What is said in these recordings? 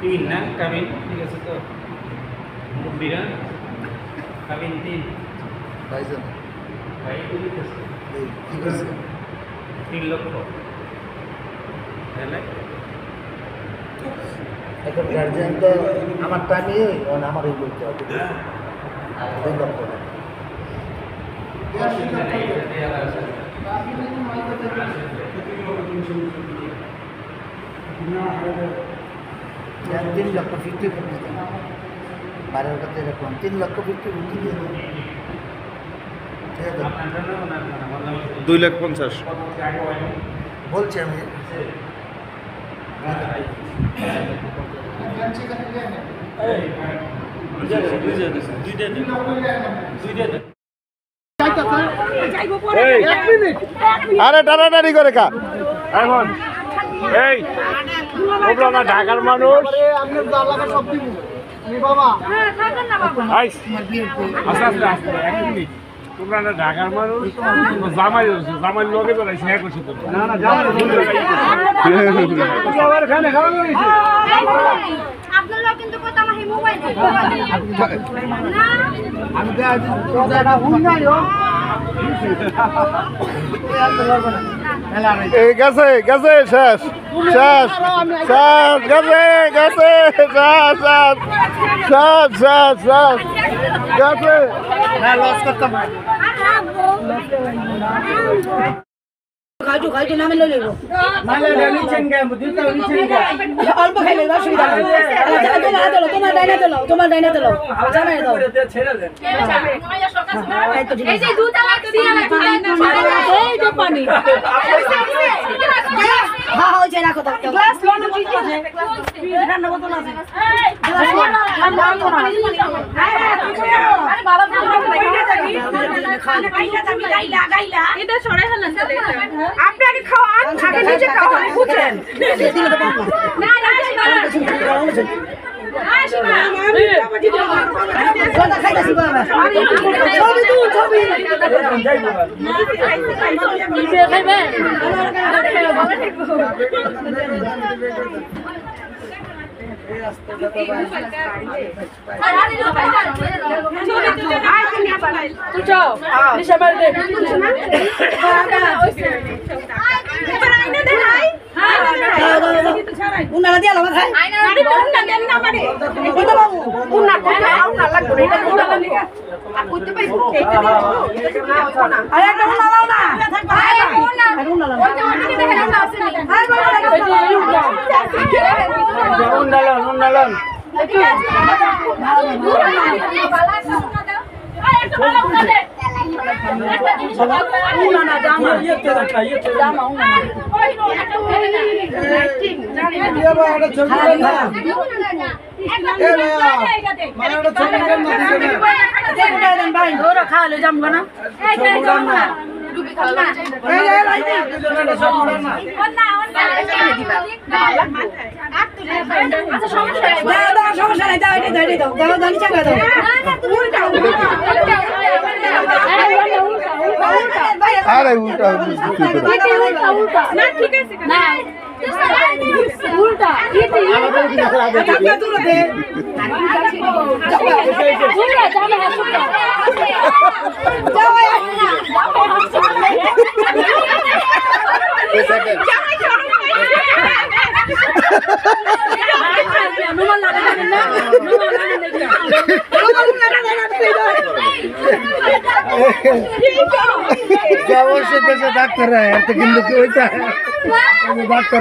তিন না কাবিন ঠিক আছে তো মুরব্বীরা কাবিন তিন ভাইজান ভাই ঠিক আছে ঠিক আছে 3 লক্ষ তাহলে এখন গার্জিয়ান তো আমার টাইমে আমার এই বলতে হবে 2 লক্ষ টাকা 3 লক্ষ 50 বারের কাছে এরকম 3 লক্ষ 50 দিয়ে দেবো ঠিক আছে 2,50,000 বলছি আমি আরে টানাটানি করে কা এখন এই তোমরা ঢাকার মানুষ আস্তে আস্তে আস্তে 1 মিনিট তোমরা ঢাকার মানুষ জামাই জামাই লগে বেড়াইছে হ্যাঁ করছে আপনারা কিন্তু কথা মাহি মোবাইল না আমি দাদা হুন নাই গেছে গেছে শেষ শেষ শেষ গেছে গেছে শেষ শেষ শেষ শেষ গেছে লস করতাম খাইছো খাইছো নামে লই লইব মানে নিচেন গে বুঝিতা নিচেন গে অল্প খাইলে অসুবিধা নাই তোমার ডাইনা দিলো জানাই দাও ছেড়ে দেন এই যে দুধ আলাক দিয়া না এই যে পানি হ্যাঁ হ্যাঁ যে রাখো দাও গ্লাস লোনো কি আছে ঠান্ডা বোতল আছে গ্লাস ঠান্ডা বোতল আরে বাবা গাইলা এটা সরাই হলেন আপনি আগে খাওয়ান আগে নিজে খাওয়ান বুঝছেন না না খাইতাছি বাবা ছবি খাইবে উনালা দিয়া লবা খাই আরে একটা উনালাও না উন্নালন খাওয়ালে যাবো না সমস্যা নাই দাও দাও দাও নিচে দাও আরে উল্টা না ঠিক আছে না উল্টা অবশ্যই দেশে ডাক্তার তো কিন্তু ওইটা ডাক্তার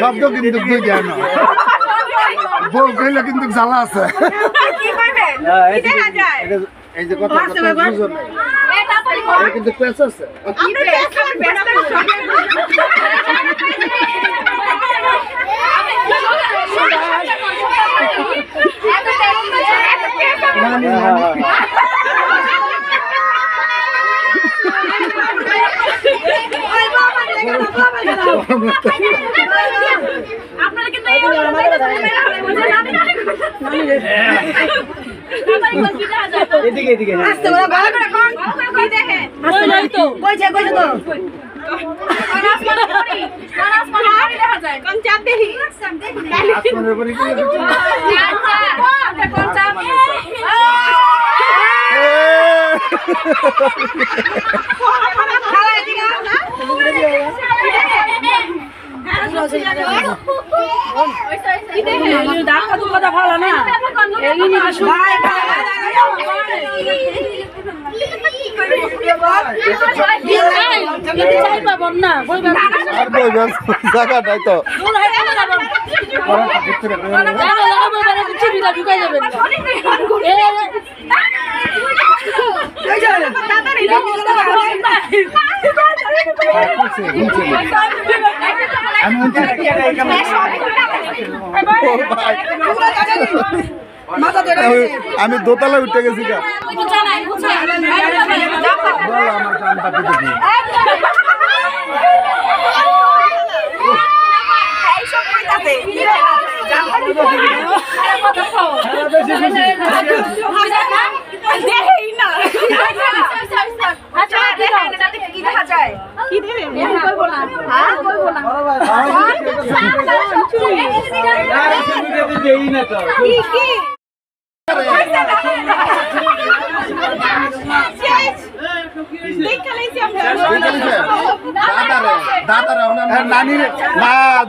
শব্দ কিন্তু বউ কইলে কিন্তু জ্বালা আছে এই যে কথা কিন্তু পেঁচ আছে আপনারা কিন্তু এই এদিকে আস্তে করে ভালো করে কোন কি দেখে আস্তে নাই তো কইছে তো দেখা যায় কোন চাপ দেখি আসমানের উপরে কি কোন চাপ খালা দিগা না ডাক্তার তো কথা ভালো না এই নিয়ে ভাই জায়গাটাই তো আমি দোতলায় উঠে গেছি গা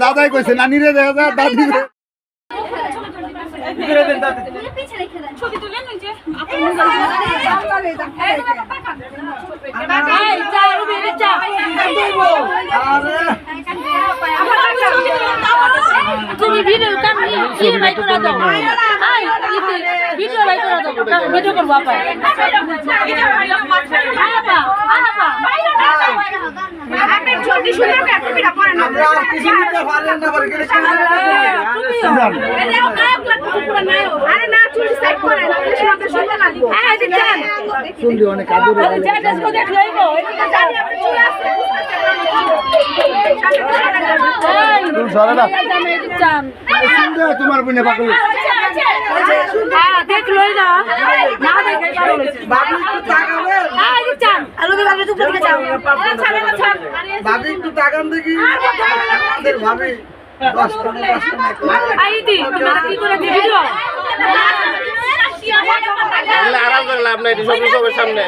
দাদাই কইছে নানিরে দেখা যায় দাদি ছবি তুলেন ওই যে তুমি ভিডিও কামনি এই ভাই করে দাও আই ভিডিও ভাই করে দাও ভিডিও করব আপা আপনি ছবি শুনে একটা ভিডিও করেন না আমরা কিছু নিতে পারলেন না বলে গেলে আরে না চুল সাইড করেন আপনাদের সুন্দর লাগবে হ্যাঁ দেখেন শুনলি অনেক আদর জায়গাটা দেখ লইবো এটা জানি আপনি চুল আছে তুমি সরে না জামাই দিতাম সুন্দর তোমার বনে পাগল হ্যাঁ দেখ লই না না দেখে ভালো হইছে বাবু একটু তাকাবে হ্যাঁ দিতাম আলু দি বাবু তুমি যাও আরে ছাড়ে না ছাড় বাবু একটু তাকান দেখি আমাদের ভাবি 10 আই দি তোমরা কি করে ভিডিও আরাম করে লাভ নাই সবের সামনে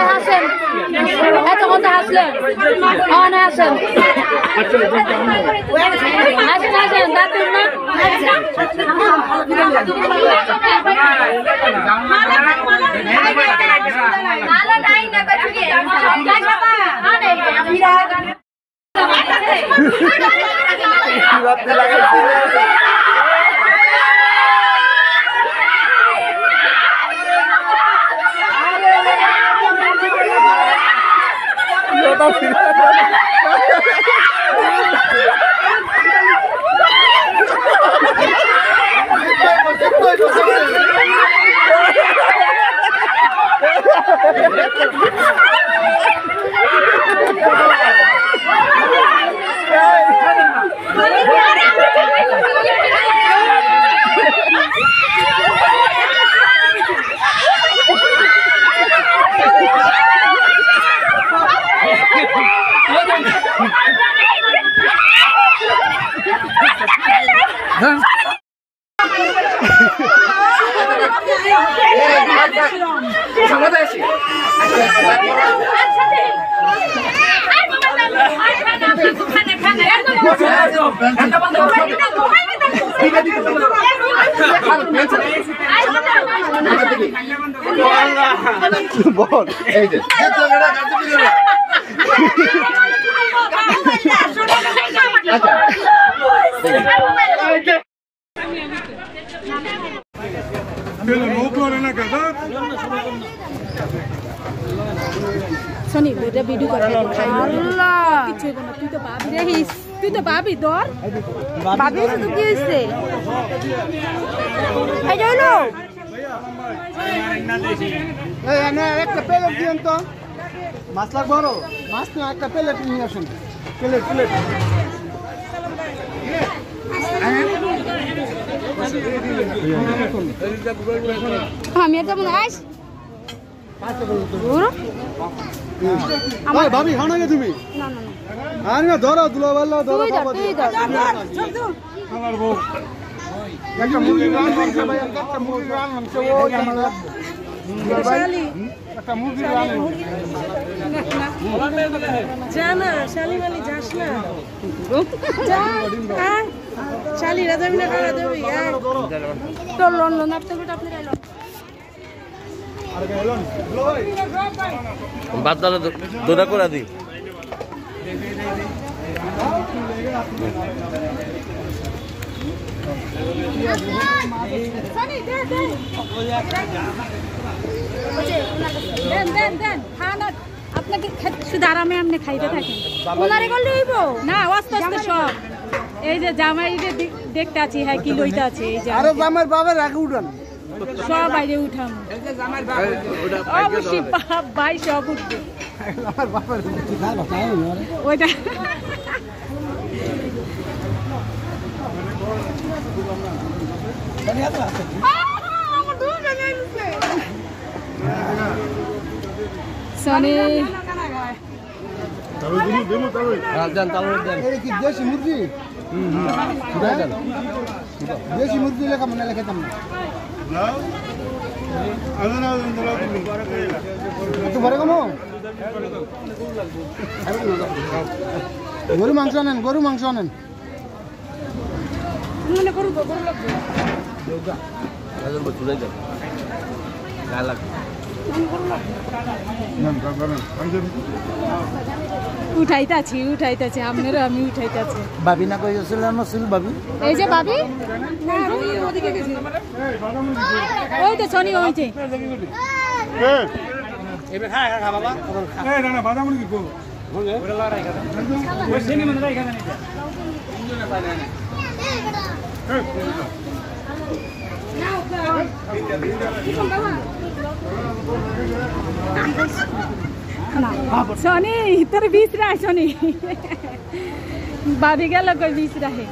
হাসেন এত কথা হাসলেন না হাসেন হাসেন দাঁতুর না মালা নাই না কচুরি বল এই যে শনি এটা ভিডিও করে আল্লাহ কিছু না তুই তো ভাবি দেখিস তুই তো ভাবি তোর ভাবি শুধু কি হইছে এই যে হলো এই এনে একটা প্লেট দিন তো মাছ লাগ বড় মাছ না একটা প্লেট নিয়ে আসুন প্লেট আমি এটা মনে আইস আমার ভাবি খাও না তুমি না না আরে না ধরো দুলা বললো ধরো বাবা তুই ধর আমার বউ একটা মুরগি রান মাংস ভাই একটা মুরগি রান মাংস ও আমার লাগবে শালি একটা মুরগি রান জানা শালি মালি যাস না যা আয় শালি রাজাবি না করা দেবি আয় তো লন্ডন আপনি আপনি এলো বাদ দাদা দোদা করে দিই দেন খানা আপনাকে শুধু আরামে আপনি খাইতে থাকেন ওনারে করলে হইব না আস্তে আস্তে সব এই যে জামাই দেখতে আছি হ্যাঁ কি লইতে আছে এই যে আরে জামাই বাবার আগে উঠান সব বাইরে উঠাম অবশ্যই বাপ ভাই সব উঠবে আমার বাবার কি খায় না তাই না ওইটা সনি এই কি দেশি মুরগি দেশি মুরগি লেখা মনে লেখাতাম না তোমার কম গরু মাংস আনেন মনে করু গরু লাগবে উঠাইতাছি আপনারও আমি উঠাইতাছি ভাবি না কই আসলে না সুল ভাবি এই যে ভাবি ওই তো শনি ওই যে এবে খা বাবা এই না বাদাম মুরগি কো ওরা লড়াই করে ওই সিনে মনে রাখা জানি শনি তোর বিছরা শনি ভাবি গেল কই বিছরা হে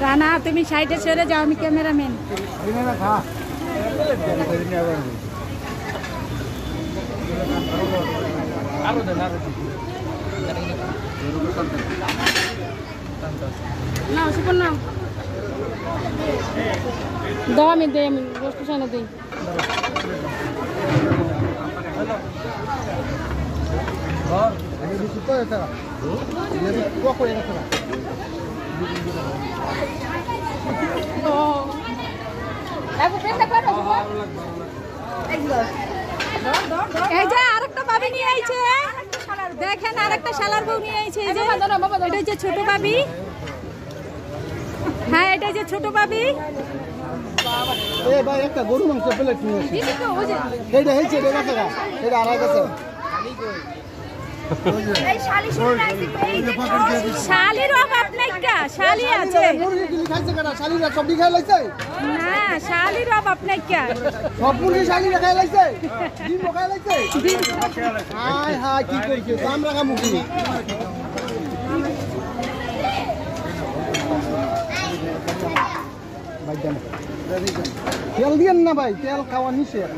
রানা তুমি সাইডে সরে যাও আমি ক্যামেরাম্যান না সুপর্ণা দাও আমি দেই আমি বস্তু সামনে দেই এই যে আরেকটা ভাবি নিয়ে আইছে দেখেন আরেকটা শালার বউ নিয়ে আইছে এই যে এটা হচ্ছে ছোট ভাবি হ্যাঁ এটা যে ছোট ভাবি এই ভাই একটা গরু মাংস প্লেট নিয়ে আসি এইটা হইছে এটা রাখা এটা আড়াই গেছে শালির অভাব নাই কা, শালি আছে মুরগি গিলি খাইছে কেন শালিরা সবজি খাই লাইছে না, শালির অভাব নাই কা। সব মুরগি শালিরা খাই লাইছে ডিম খাই লাইছে হাই হাই কি কইছে দাম রাখা মুরগি ভাই জান তেল দিয়েন না ভাই, তেল খাওয়া নিষেধ।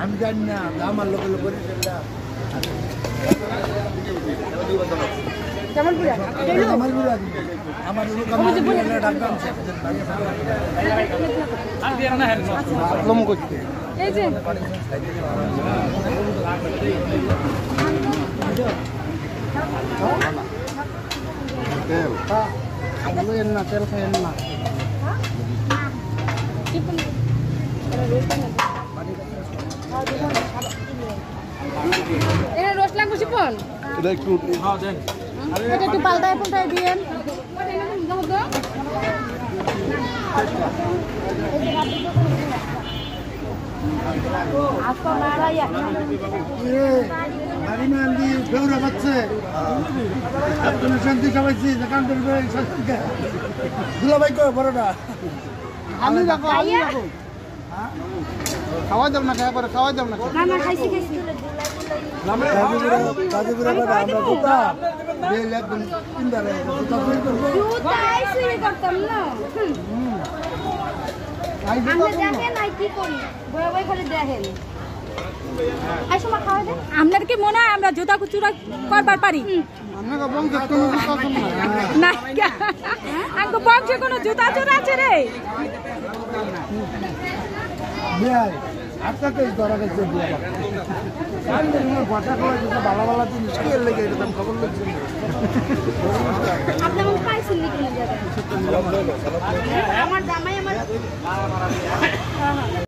আমি জানি না আমার লোকের লোকের আমার লোক করতে এই যে তেল খাইলেন না, তেল খাইলেন না। এটা রসলা খুশি ফল এটা একটু এটা একটু পাল্টায় পাল্টায় দিয়েন। শান্তি খাওয়াইছি দুলাভাই কয় বড়টা আমি রাখো, আমি রাখো খাওয়া যাবে না, খাওয়া পরে খাওয়া যাবে না। আপনার কি মনে হয় আমরা জুতা কুচুরা করবার পারি না? আঙ্গো বংশে কোনো জুতা চোরা আছে রে? আমার জামাই আমার